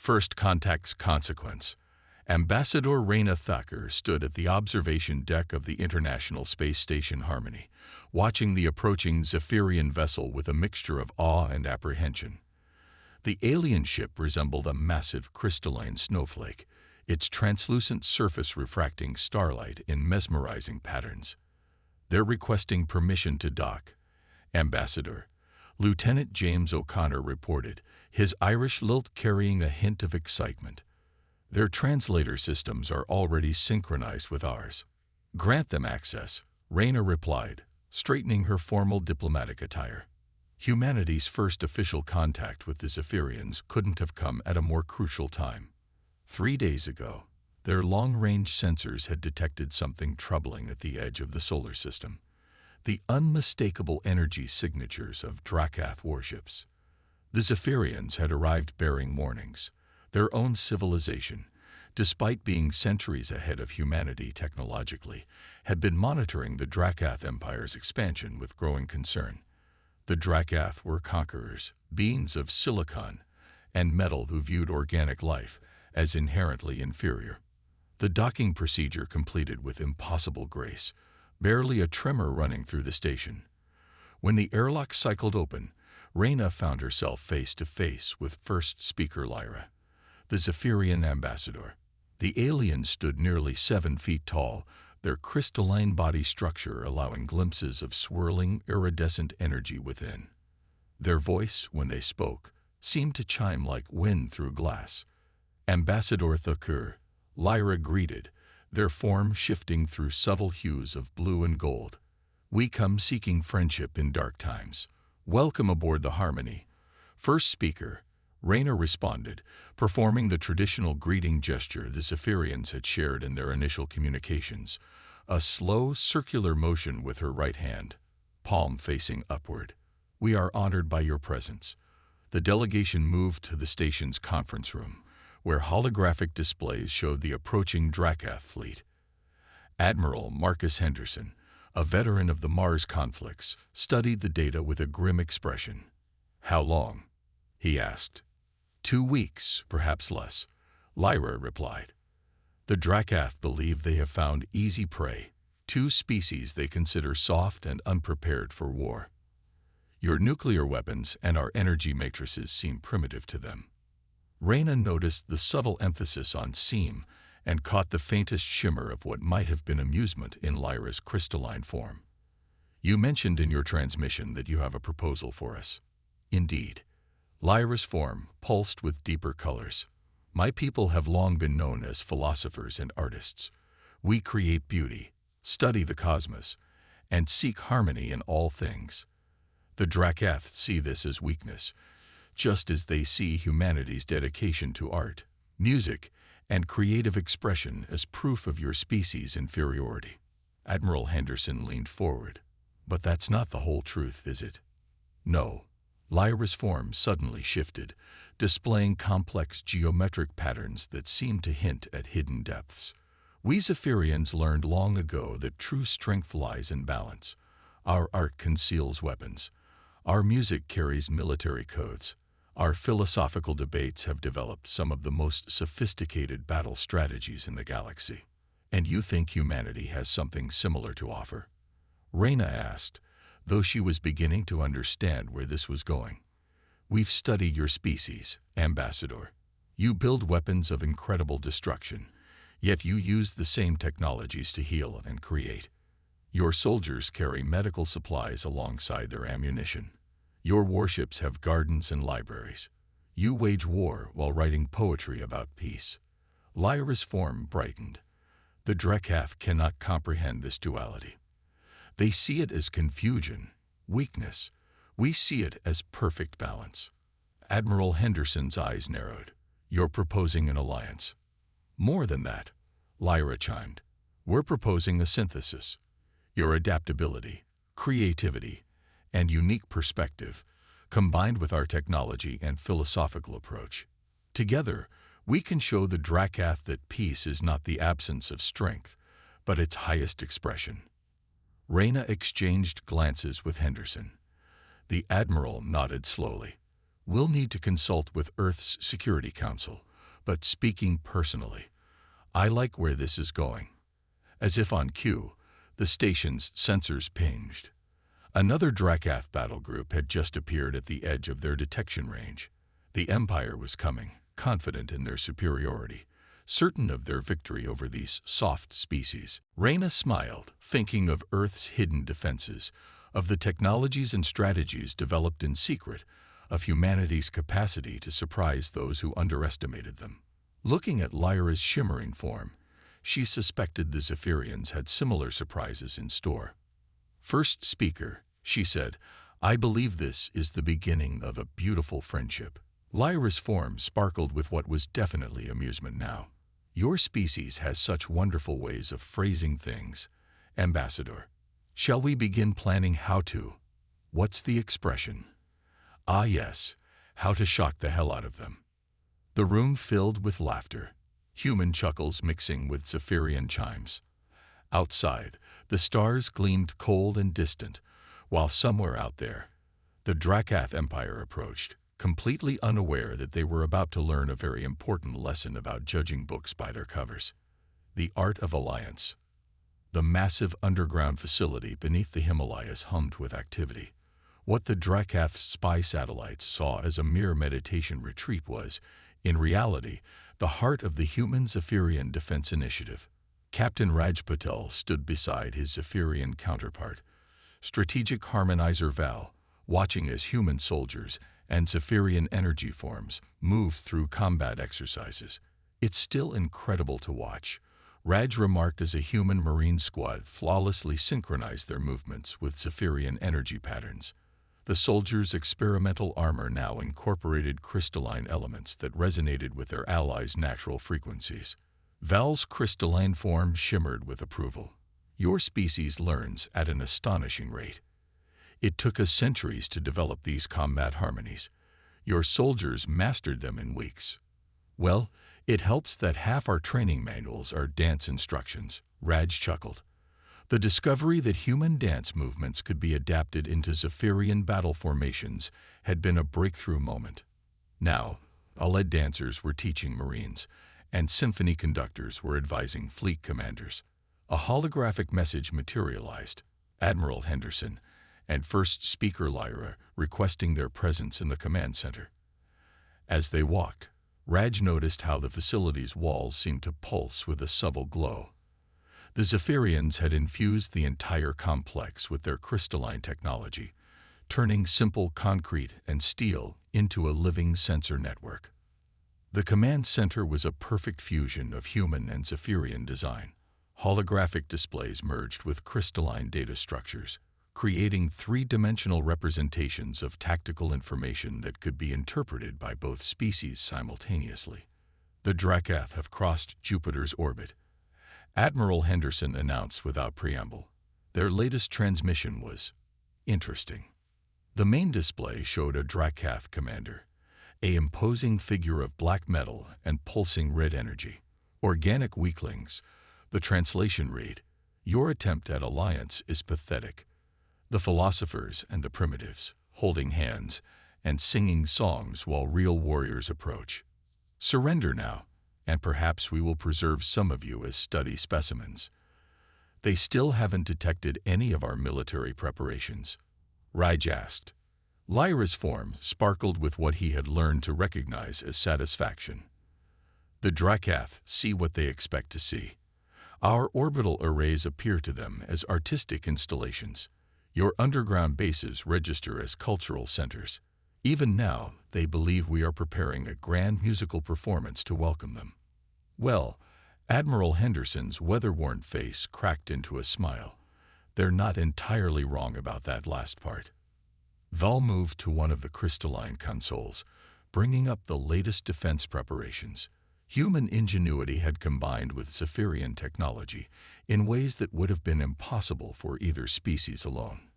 First contact's consequence. Ambassador Reyna Thacker stood at the observation deck of the International Space Station Harmony, watching the approaching Zephyrian vessel with a mixture of awe and apprehension. The alien ship resembled a massive crystalline snowflake, its translucent surface refracting starlight in mesmerizing patterns. They're requesting permission to dock, Ambassador. Lieutenant James O'Connor reported, his Irish lilt carrying a hint of excitement. Their translator systems are already synchronized with ours. Grant them access, Reyna replied, straightening her formal diplomatic attire. Humanity's first official contact with the Zephyrians couldn't have come at a more crucial time. 3 days ago, their long-range sensors had detected something troubling at the edge of the solar system. The unmistakable energy signatures of Drakath warships. The Zephyrians had arrived bearing warnings. Their own civilization, despite being centuries ahead of humanity technologically, had been monitoring the Drakath Empire's expansion with growing concern. The Drakath were conquerors, beings of silicon and metal who viewed organic life as inherently inferior. The docking procedure completed with impossible grace, barely a tremor running through the station. When the airlock cycled open, Reyna found herself face to face with first speaker Lyra, the Zephyrian ambassador. The aliens stood nearly 7 feet tall, their crystalline body structure allowing glimpses of swirling, iridescent energy within. Their voice, when they spoke, seemed to chime like wind through glass. Ambassador Thakur, Lyra greeted, their form shifting through subtle hues of blue and gold. We come seeking friendship in dark times. Welcome aboard the Harmony. First speaker, Reyna responded, performing the traditional greeting gesture the Zephyrians had shared in their initial communications, a slow, circular motion with her right hand, palm facing upward. We are honored by your presence. The delegation moved to the station's conference room, where holographic displays showed the approaching Drakath fleet. Admiral Marcus Henderson, a veteran of the Mars conflicts, studied the data with a grim expression. How long? He asked. 2 weeks, perhaps less, Lyra replied. The Drakath believe they have found easy prey, 2 species they consider soft and unprepared for war. Your nuclear weapons and our energy matrices seem primitive to them. Reyna noticed the subtle emphasis on seem and caught the faintest shimmer of what might have been amusement in Lyra's crystalline form. You mentioned in your transmission that you have a proposal for us. Indeed. Lyra's form pulsed with deeper colors. My people have long been known as philosophers and artists. We create beauty, study the cosmos, and seek harmony in all things. The Drakath see this as weakness, just as they see humanity's dedication to art, music, and creative expression as proof of your species' inferiority. Admiral Henderson leaned forward. But that's not the whole truth, is it? No. Lyra's form suddenly shifted, displaying complex geometric patterns that seemed to hint at hidden depths. We Zephyrians learned long ago that true strength lies in balance. Our art conceals weapons. Our music carries military codes. Our philosophical debates have developed some of the most sophisticated battle strategies in the galaxy. And you think humanity has something similar to offer? Reyna asked, though she was beginning to understand where this was going. We've studied your species, Ambassador. You build weapons of incredible destruction, yet you use the same technologies to heal and create. Your soldiers carry medical supplies alongside their ammunition. Your warships have gardens and libraries. You wage war while writing poetry about peace. Lyra's form brightened. The Drakath cannot comprehend this duality. They see it as confusion, weakness. We see it as perfect balance. Admiral Henderson's eyes narrowed. You're proposing an alliance. More than that, Lyra chimed. We're proposing a synthesis. Your adaptability, creativity, and unique perspective, combined with our technology and philosophical approach. Together, we can show the Drakath that peace is not the absence of strength, but its highest expression. Reyna exchanged glances with Henderson. The Admiral nodded slowly. We'll need to consult with Earth's Security Council, But speaking personally, I like where this is going. As if on cue, the station's sensors pinged. Another Drakath battle group had just appeared at the edge of their detection range. The Empire was coming, confident in their superiority, certain of their victory over these soft species. Reyna smiled, thinking of Earth's hidden defenses, of the technologies and strategies developed in secret, of humanity's capacity to surprise those who underestimated them. Looking at Lyra's shimmering form, she suspected the Zephyrians had similar surprises in store. "First speaker," she said, "I believe this is the beginning of a beautiful friendship." Lyra's form sparkled with what was definitely amusement now. "Your species has such wonderful ways of phrasing things, Ambassador. Shall we begin planning how to? What's the expression? Ah yes, how to shock the hell out of them." The room filled with laughter, human chuckles mixing with Zephyrian chimes. Outside, the stars gleamed cold and distant, while somewhere out there, the Drakath Empire approached, completely unaware that they were about to learn a very important lesson about judging books by their covers. The art of alliance. The massive underground facility beneath the Himalayas hummed with activity. What the Drakath's spy satellites saw as a mere meditation retreat was, in reality, the heart of the human Zephyrian Defense Initiative. Captain Rajpatel stood beside his Zephyrian counterpart, strategic harmonizer Val, watching as human soldiers and Zephyrian energy forms moved through combat exercises. "It's still incredible to watch," Raj remarked as a human marine squad flawlessly synchronized their movements with Zephyrian energy patterns. The soldiers' experimental armor now incorporated crystalline elements that resonated with their allies' natural frequencies. Val's crystalline form shimmered with approval. "Your species learns at an astonishing rate. It took us centuries to develop these combat harmonies. Your soldiers mastered them in weeks." "Well, it helps that half our training manuals are dance instructions," Raj chuckled. The discovery that human dance movements could be adapted into Zephyrian battle formations had been a breakthrough moment. Now, Aled dancers were teaching Marines, and symphony conductors were advising fleet commanders. A holographic message materialized, Admiral Henderson and First Speaker Lyra requesting their presence in the command center. As they walked, Raj noticed how the facility's walls seemed to pulse with a subtle glow. The Zephyrians had infused the entire complex with their crystalline technology, turning simple concrete and steel into a living sensor network. The command center was a perfect fusion of human and Zephyrian design. Holographic displays merged with crystalline data structures, creating three-dimensional representations of tactical information that could be interpreted by both species simultaneously. "The Drakath have crossed Jupiter's orbit," Admiral Henderson announced without preamble. Their latest transmission was interesting. The main display showed a Drakath commander, an imposing figure of black metal and pulsing red energy. "Organic weaklings," the translation read, "Your attempt at alliance is pathetic. The philosophers and the primitives, holding hands and singing songs while real warriors approach. Surrender now, and perhaps we will preserve some of you as study specimens." "They still haven't detected any of our military preparations?" Raj asked. Lyra's form sparkled with what he had learned to recognize as satisfaction. "The Drakath see what they expect to see. Our orbital arrays appear to them as artistic installations. Your underground bases register as cultural centers. Even now, they believe we are preparing a grand musical performance to welcome them." "Well," Admiral Henderson's weather-worn face cracked into a smile. "They're not entirely wrong about that last part." Val moved to one of the crystalline consoles, bringing up the latest defense preparations. Human ingenuity had combined with Zephyrian technology in ways that would have been impossible for either species alone.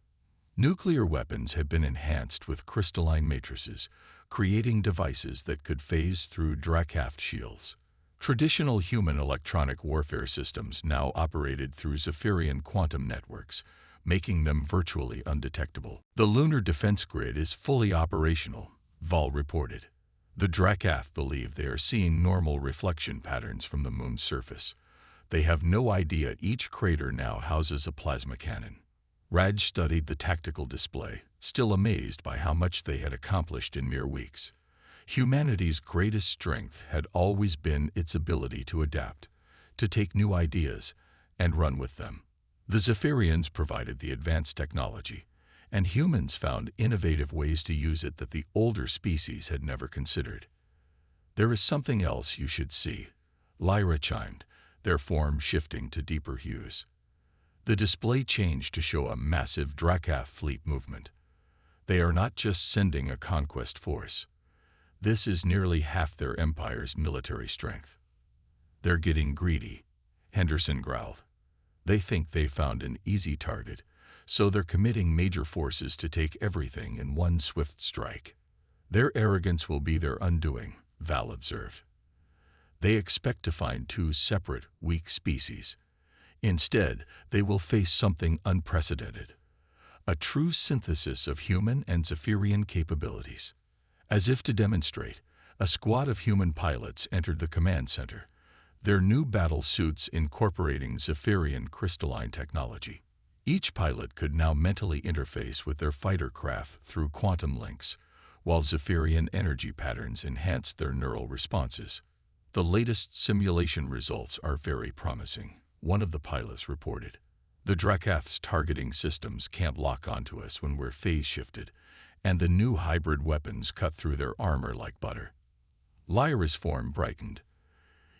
Nuclear weapons had been enhanced with crystalline matrices, creating devices that could phase through Drakath shields. Traditional human electronic warfare systems now operated through Zephyrian quantum networks, making them virtually undetectable. "The lunar defense grid is fully operational," Val reported. The Drakath believe they are seeing normal reflection patterns from the moon's surface. They have no idea each crater now houses a plasma cannon. Raj studied the tactical display, still amazed by how much they had accomplished in mere weeks. Humanity's greatest strength had always been its ability to adapt, to take new ideas, and run with them. The Zephyrians provided the advanced technology, and humans found innovative ways to use it that the older species had never considered. "There is something else you should see," Lyra chimed, their form shifting to deeper hues. The display changed to show a massive Drakath fleet movement. They are not just sending a conquest force. This is nearly half their empire's military strength. "They're getting greedy," Henderson growled. "They think they found an easy target, so they're committing major forces to take everything in one swift strike. Their arrogance will be their undoing," Val observed. "They expect to find two separate, weak species. Instead, they will face something unprecedented, a true synthesis of human and Zephyrian capabilities." As if to demonstrate, a squad of human pilots entered the command center, their new battle suits incorporating Zephyrian crystalline technology. Each pilot could now mentally interface with their fighter craft through quantum links, while Zephyrian energy patterns enhanced their neural responses. "The latest simulation results are very promising," one of the pilots reported. "The Drakath's targeting systems can't lock onto us when we're phase shifted, and the new hybrid weapons cut through their armor like butter." Lyra's form brightened.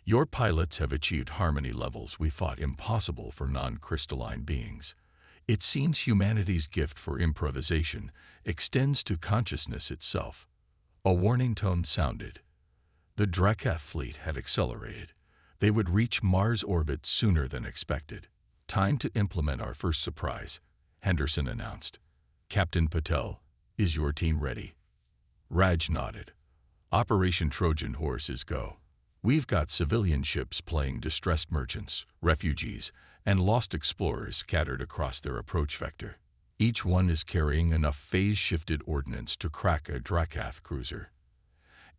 "Your pilots have achieved harmony levels we thought impossible for non-crystalline beings. It seems humanity's gift for improvisation extends to consciousness itself." A warning tone sounded. The Drakath fleet had accelerated. They would reach Mars orbit sooner than expected. "Time to implement our first surprise," Henderson announced. "Captain Patel, is your team ready?" Raj nodded. "Operation Trojan Horse is go. We've got civilian ships playing distressed merchants, refugees, and lost explorers scattered across their approach vector. Each one is carrying enough phase-shifted ordnance to crack a Drakath cruiser.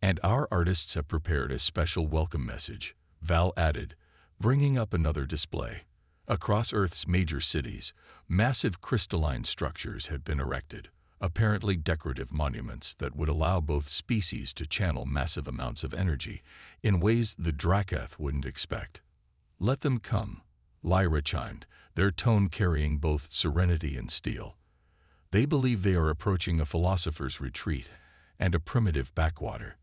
And our artists have prepared a special welcome message," Val added, bringing up another display. Across Earth's major cities, massive crystalline structures had been erected, apparently decorative monuments that would allow both species to channel massive amounts of energy in ways the Drakath wouldn't expect. "Let them come," Lyra chimed, their tone carrying both serenity and steel. "They believe they are approaching a philosopher's retreat and a primitive backwater.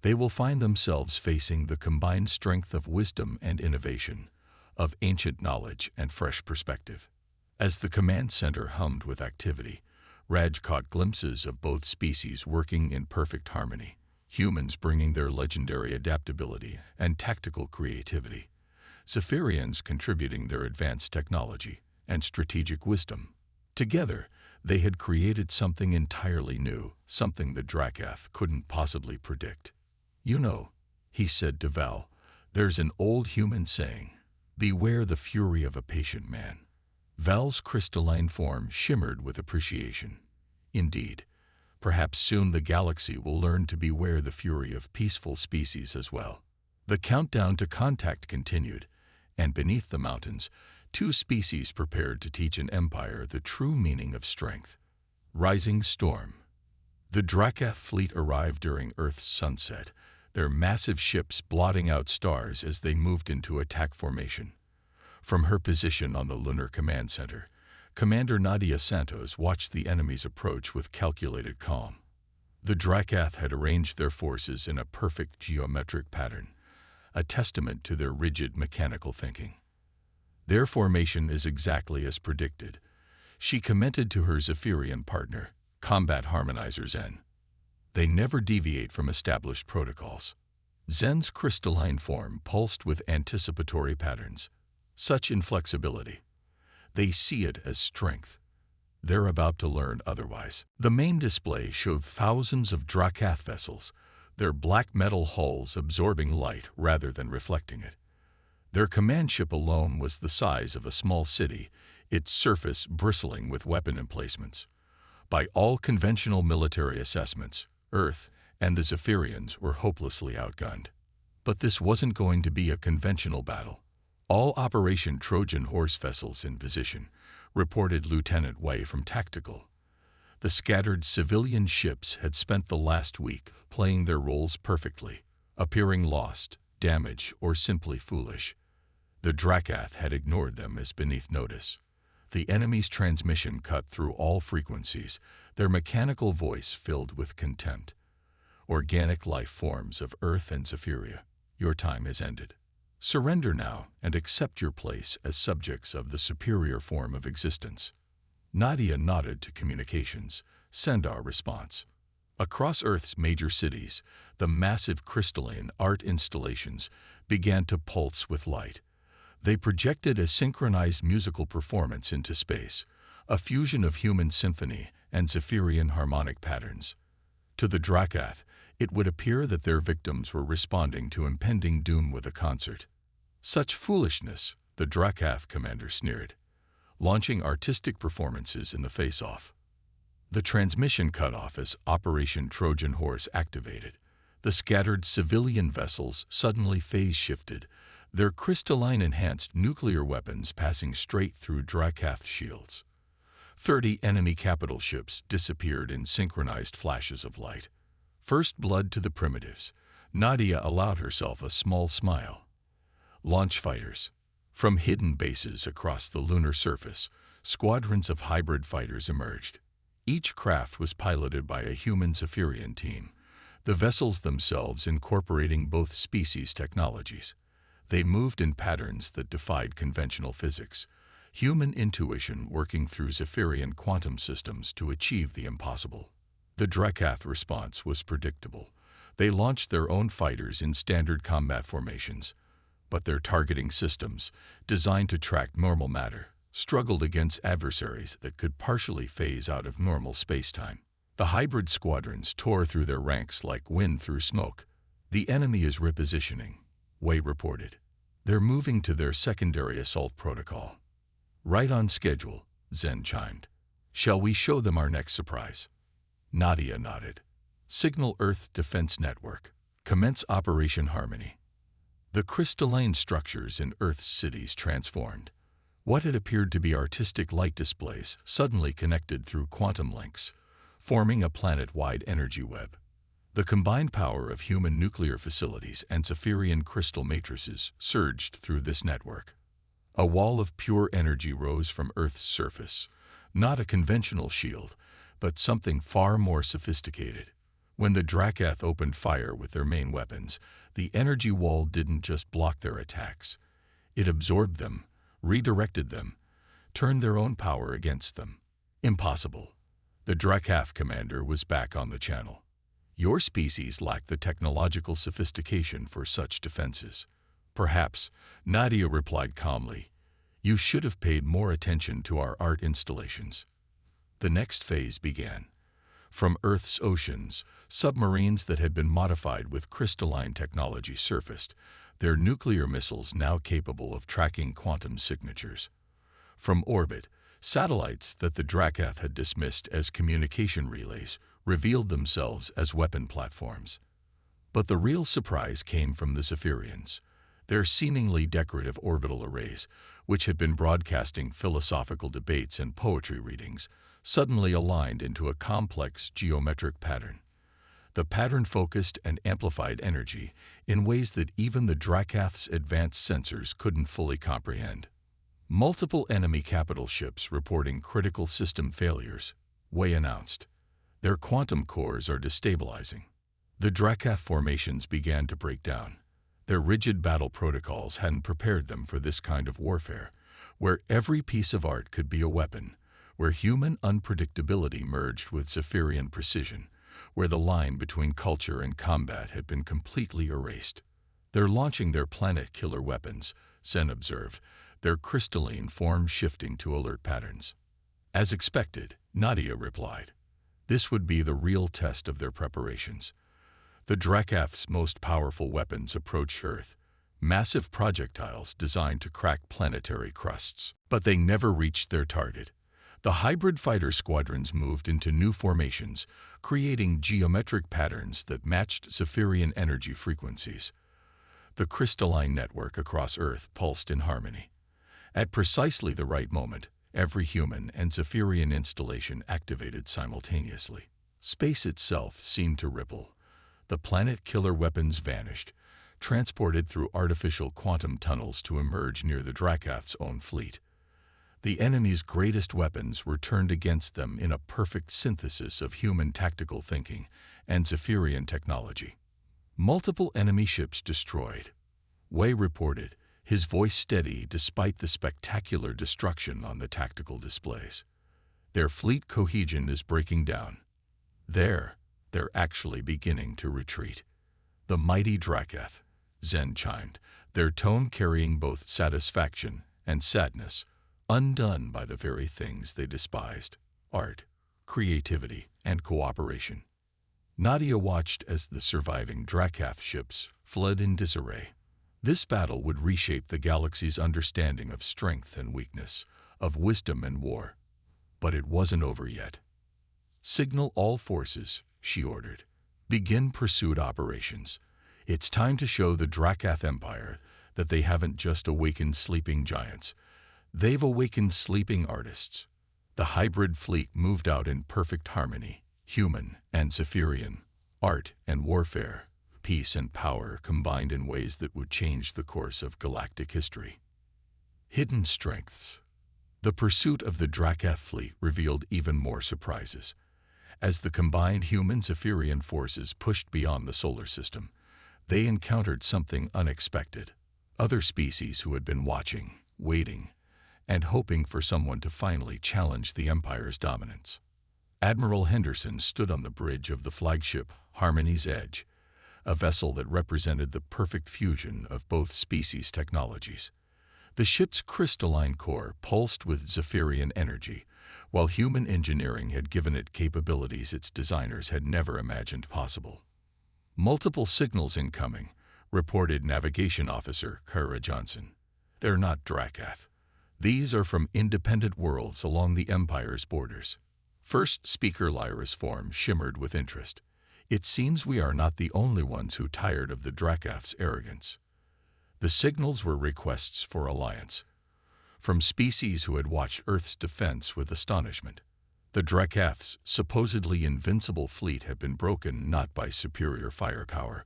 They will find themselves facing the combined strength of wisdom and innovation, of ancient knowledge and fresh perspective." As the command center hummed with activity, Raj caught glimpses of both species working in perfect harmony, humans bringing their legendary adaptability and tactical creativity, Zephyrians contributing their advanced technology and strategic wisdom. Together, they had created something entirely new, something the Drakath couldn't possibly predict. "You know," he said to Val, "there's an old human saying, 'Beware the fury of a patient man.'" Val's crystalline form shimmered with appreciation. "Indeed, perhaps soon the galaxy will learn to beware the fury of peaceful species as well." The countdown to contact continued, and beneath the mountains, two species prepared to teach an empire the true meaning of strength. Rising storm. The Drakath fleet arrived during Earth's sunset, their massive ships blotting out stars as they moved into attack formation. From her position on the Lunar Command Center, Commander Nadia Santos watched the enemy's approach with calculated calm. The Drakath had arranged their forces in a perfect geometric pattern, a testament to their rigid mechanical thinking. "Their formation is exactly as predicted," she commented to her Zephyrian partner, Combat Harmonizer Zen. "They never deviate from established protocols." Zen's crystalline form pulsed with anticipatory patterns. Such inflexibility. They see it as strength. They're about to learn otherwise. The main display showed thousands of Drakath vessels, their black metal hulls absorbing light rather than reflecting it. Their command ship alone was the size of a small city, its surface bristling with weapon emplacements. By all conventional military assessments, Earth, and the Zephyrians were hopelessly outgunned. But this wasn't going to be a conventional battle. All Operation Trojan Horse vessels in position, reported Lieutenant Wei from Tactical. The scattered civilian ships had spent the last week playing their roles perfectly, appearing lost, damaged, or simply foolish. The Drakath had ignored them as beneath notice. The enemy's transmission cut through all frequencies, their mechanical voice filled with contempt. Organic life forms of Earth and Zephyria, your time has ended. Surrender now and accept your place as subjects of the superior form of existence. Nadia nodded to communications. Send our response. Across Earth's major cities, the massive crystalline art installations began to pulse with light. They projected a synchronized musical performance into space, a fusion of human symphony and Zephyrian harmonic patterns. To the Drakath, it would appear that their victims were responding to impending doom with a concert. Such foolishness, the Drakath commander sneered, launching artistic performances in the face-off. The transmission cut off as Operation Trojan Horse activated. The scattered civilian vessels suddenly phase-shifted, their crystalline-enhanced nuclear weapons passing straight through Drakath shields. 30 enemy capital ships disappeared in synchronized flashes of light. First blood to the primitives. Nadia allowed herself a small smile. Launch fighters. From hidden bases across the lunar surface, squadrons of hybrid fighters emerged. Each craft was piloted by a human Zephyrian team, the vessels themselves incorporating both species' technologies. They moved in patterns that defied conventional physics, human intuition working through Zephyrian quantum systems to achieve the impossible. The Drakath response was predictable. They launched their own fighters in standard combat formations, but their targeting systems, designed to track normal matter, struggled against adversaries that could partially phase out of normal spacetime. The hybrid squadrons tore through their ranks like wind through smoke. The enemy is repositioning, Wei reported. They're moving to their secondary assault protocol. Right on schedule, Zen chimed. Shall we show them our next surprise? Nadia nodded. Signal Earth Defense Network. Commence Operation Harmony. The crystalline structures in Earth's cities transformed. What had appeared to be artistic light displays suddenly connected through quantum links, forming a planet-wide energy web. The combined power of human nuclear facilities and Zephyrian crystal matrices surged through this network. A wall of pure energy rose from Earth's surface, not a conventional shield, but something far more sophisticated. When the Drakath opened fire with their main weapons, the energy wall didn't just block their attacks. It absorbed them, redirected them, turned their own power against them. Impossible. The Drakath commander was back on the channel. Your species lacked the technological sophistication for such defenses. Perhaps, Nadia replied calmly. You should have paid more attention to our art installations. The next phase began. From Earth's oceans, submarines that had been modified with crystalline technology surfaced, their nuclear missiles now capable of tracking quantum signatures. From orbit, satellites that the Drakath had dismissed as communication relays revealed themselves as weapon platforms. But the real surprise came from the Zephyrians. Their seemingly decorative orbital arrays, which had been broadcasting philosophical debates and poetry readings, suddenly aligned into a complex geometric pattern. The pattern focused and amplified energy in ways that even the Drakath's advanced sensors couldn't fully comprehend. Multiple enemy capital ships reporting critical system failures, Wei announced. Their quantum cores are destabilizing. The Drakath formations began to break down. Their rigid battle protocols hadn't prepared them for this kind of warfare, where every piece of art could be a weapon, where human unpredictability merged with Zephyrian precision, where the line between culture and combat had been completely erased. They're launching their planet-killer weapons, Sen observed, their crystalline form shifting to alert patterns. As expected, Nadia replied. This would be the real test of their preparations. The Drakath's most powerful weapons approached Earth, massive projectiles designed to crack planetary crusts. But they never reached their target. The hybrid fighter squadrons moved into new formations, creating geometric patterns that matched Zephyrian energy frequencies. The crystalline network across Earth pulsed in harmony. At precisely the right moment, every human and Zephyrian installation activated simultaneously. Space itself seemed to ripple. The planet-killer weapons vanished, transported through artificial quantum tunnels to emerge near the Drakath's own fleet. The enemy's greatest weapons were turned against them in a perfect synthesis of human tactical thinking and Zephyrian technology. Multiple enemy ships destroyed. Wei reported, his voice steady despite the spectacular destruction on the tactical displays. Their fleet cohesion is breaking down. They're actually beginning to retreat. The mighty Drakath, Zen chimed, their tone carrying both satisfaction and sadness, undone by the very things they despised: art, creativity, and cooperation. Nadia watched as the surviving Drakath ships fled in disarray. This battle would reshape the galaxy's understanding of strength and weakness, of wisdom and war. But it wasn't over yet. "Signal all forces," she ordered. "Begin pursuit operations. It's time to show the Drakath Empire that they haven't just awakened sleeping giants. They've awakened sleeping artists." The hybrid fleet moved out in perfect harmony, human and Zephyrian, art and warfare, peace and power combined in ways that would change the course of galactic history. Hidden strengths. The pursuit of the Drakath fleet revealed even more surprises. As the combined human-Zephyrian forces pushed beyond the solar system, they encountered something unexpected. Other species who had been watching, waiting, and hoping for someone to finally challenge the Empire's dominance. Admiral Henderson stood on the bridge of the flagship Harmony's Edge, a vessel that represented the perfect fusion of both species' technologies. The ship's crystalline core pulsed with Zephyrian energy, while human engineering had given it capabilities its designers had never imagined possible. "Multiple signals incoming," reported Navigation Officer Kara Johnson. "They're not Drakath. These are from independent worlds along the Empire's borders." First Speaker Lyra's form shimmered with interest. "It seems we are not the only ones who tired of the Drakath's arrogance." The signals were requests for alliance, from species who had watched Earth's defense with astonishment. The Drakath's supposedly invincible fleet had been broken not by superior firepower,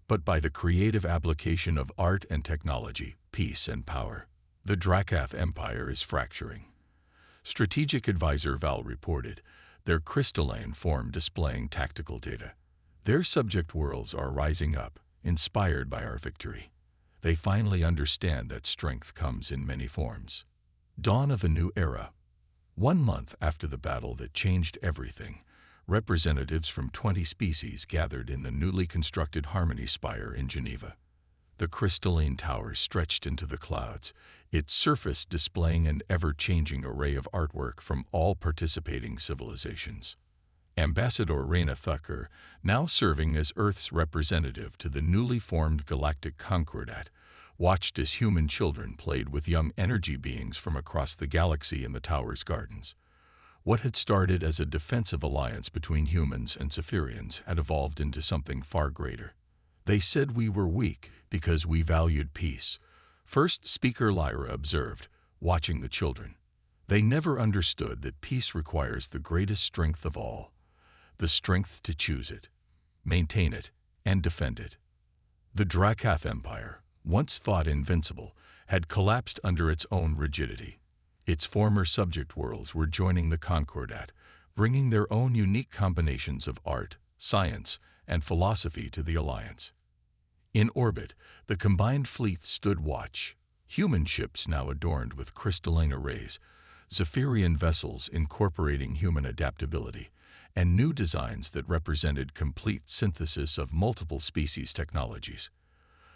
but by the creative application of art and technology, peace and power. "The Drakath Empire is fracturing," Strategic Advisor Val reported, their crystalline form displaying tactical data. "Their subject worlds are rising up, inspired by our victory. They finally understand that strength comes in many forms." Dawn of a new era. 1 month after the battle that changed everything, representatives from 20 species gathered in the newly constructed Harmony Spire in Geneva. The crystalline tower stretched into the clouds, its surface displaying an ever-changing array of artwork from all participating civilizations. Ambassador Raina Thacker, now serving as Earth's representative to the newly formed Galactic Concordat, watched as human children played with young energy beings from across the galaxy in the tower's gardens. What had started as a defensive alliance between humans and Zephyrians had evolved into something far greater. "They said we were weak because we valued peace," First Speaker Lyra observed, watching the children. "They never understood that peace requires the greatest strength of all, the strength to choose it, maintain it, and defend it." The Drakath Empire, once thought invincible, had collapsed under its own rigidity. Its former subject worlds were joining the Concordat, bringing their own unique combinations of art, science, and philosophy to the alliance. In orbit, the combined fleet stood watch, human ships now adorned with crystalline arrays, Zephyrian vessels incorporating human adaptability, and new designs that represented complete synthesis of multiple species technologies.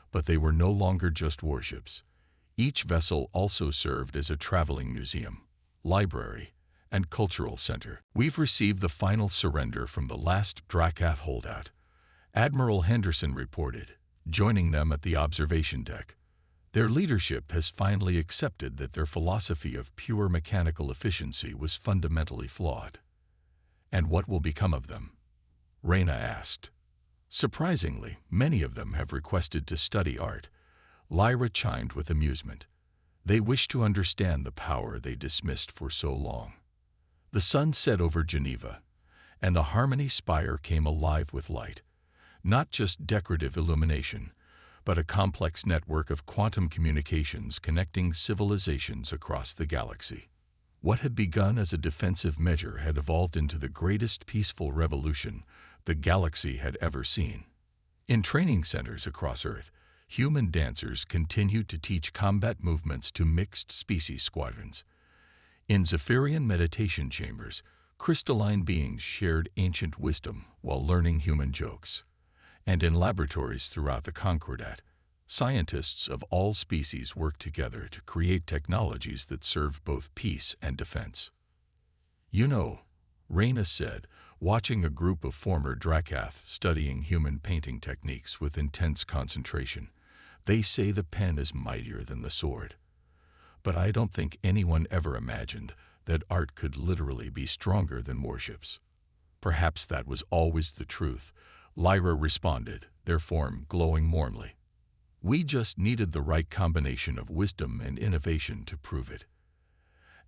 But they were no longer just warships. Each vessel also served as a traveling museum, library, and cultural center. "We've received the final surrender from the last Drakath holdout," Admiral Henderson reported, joining them at the observation deck. Their leadership has finally accepted that their philosophy of pure mechanical efficiency was fundamentally flawed. And what will become of them? Reyna asked. Surprisingly, many of them have requested to study art. Lyra chimed with amusement. They wish to understand the power they dismissed for so long. The sun set over Geneva, and the Harmony Spire came alive with light. Not just decorative illumination, but a complex network of quantum communications connecting civilizations across the galaxy. What had begun as a defensive measure had evolved into the greatest peaceful revolution the galaxy had ever seen. In training centers across Earth, human dancers continued to teach combat movements to mixed-species squadrons. In Zephyrian meditation chambers, crystalline beings shared ancient wisdom while learning human jokes. And in laboratories throughout the Concordat, scientists of all species worked together to create technologies that served both peace and defense. You know, Reyna said, watching a group of former Drakath studying human painting techniques with intense concentration, they say the pen is mightier than the sword. But I don't think anyone ever imagined that art could literally be stronger than warships. Perhaps that was always the truth, Lyra responded, their form glowing warmly. We just needed the right combination of wisdom and innovation to prove it.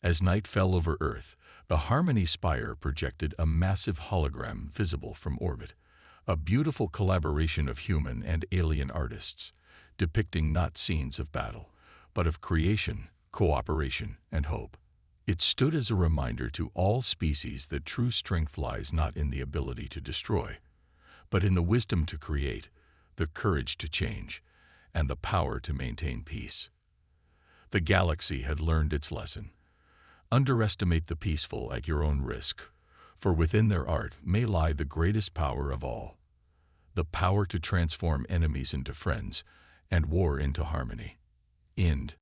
As night fell over Earth, the Harmony Spire projected a massive hologram visible from orbit, a beautiful collaboration of human and alien artists, depicting not scenes of battle, but of creation, cooperation, and hope. It stood as a reminder to all species that true strength lies not in the ability to destroy, but in the wisdom to create, the courage to change, and the power to maintain peace. The galaxy had learned its lesson. Underestimate the peaceful at your own risk, for within their art may lie the greatest power of all, the power to transform enemies into friends and war into harmony. End.